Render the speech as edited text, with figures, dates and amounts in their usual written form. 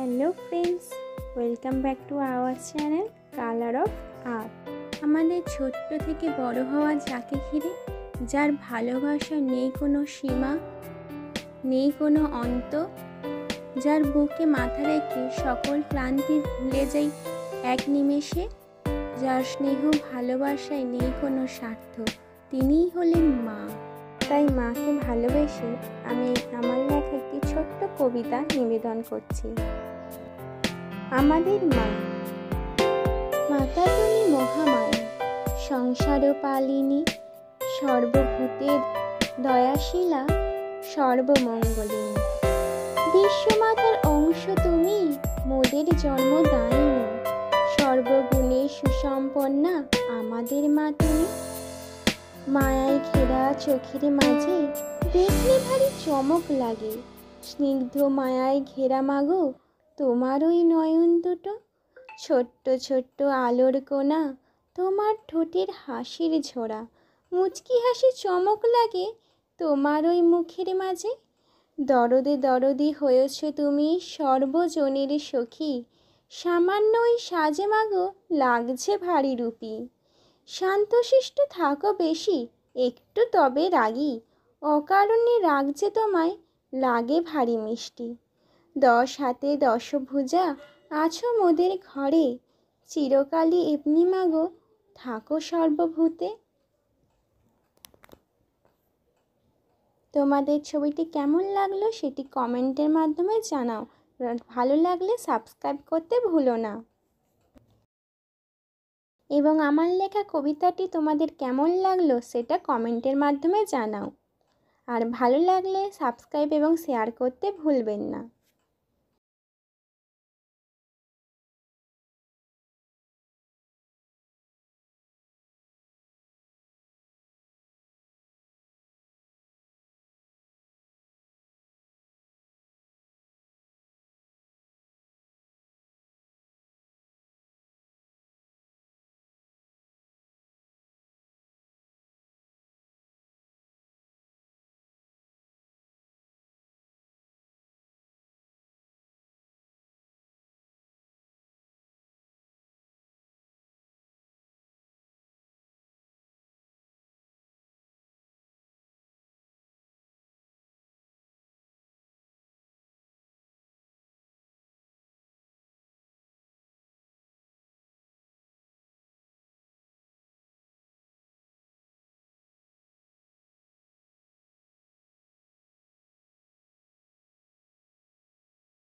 Hello friends, welcome back to our channel colour of art. আমাদের ছোট্ট থেকে বড় হওয়া যাকে ঘিরে, যার ভালোবাসা নেই কোনো সীমা, নেই কোনো অন্ত, যার বুকে মাথা রেখে সকল ক্লান্তি ভুলে যাই এক নিমেষে, যার স্নেহ ভালোবাসায় নেই কোনো স্বার্থ, তিনিই হলেন মা। তাই মাকে ভালোবেসে আমি আমার লেখা একটি ছোট্ট কবিতা নিবেদন করছি। আমাদের মা। মাতা তুমি মহামায়া, সংসার পালিনী, সর্বভূতের দয়াশীলা, সর্বমঙ্গলিনী। বিশ্বমাতার অংশ তুমি, মোদের জন্মদায়িনী, সর্বগুণে সুসম্পন্না আমাদের মা তুমি। মায়ায় ঘেরা চোখের মাঝে দেখলে ভারী চমক লাগে, স্নিগ্ধ মায়ায় ঘেরা মাগো তোমার ওই নয়ন দুটো। ছোট্ট ছোট্ট আলোর কোনা তোমার ঠোঁটের হাসির ঝোড়া, মুচকি হাসি চমক লাগে তোমার ওই মুখের মাঝে। দরদে দরদি হয়েছ তুমি সর্বজনের সখী, সামান্য ওই সাজে মাগো লাগছে ভারী রূপী। শান্তশিষ্ট থাকো বেশি, একটু তবে রাগী, অকারণে রাগ যে তোমায় লাগে ভারী মিষ্টি। 10 হাতে 10 ভুজা আছো মোদের ঘরে, চিরকালই এমনি মাগো থাকো সর্বভূতে। তোমাদের ছবিটি কেমন লাগলো সেটি কমেন্টের মাধ্যমে জানাও। ভালো লাগলে সাবস্ক্রাইব করতে ভুলো না। এবং আমার লেখা কবিতাটি তোমাদের কেমন লাগলো সেটা কমেন্টের মাধ্যমে জানাও। আর ভালো লাগলে সাবস্ক্রাইব এবং শেয়ার করতে ভুলবেন না।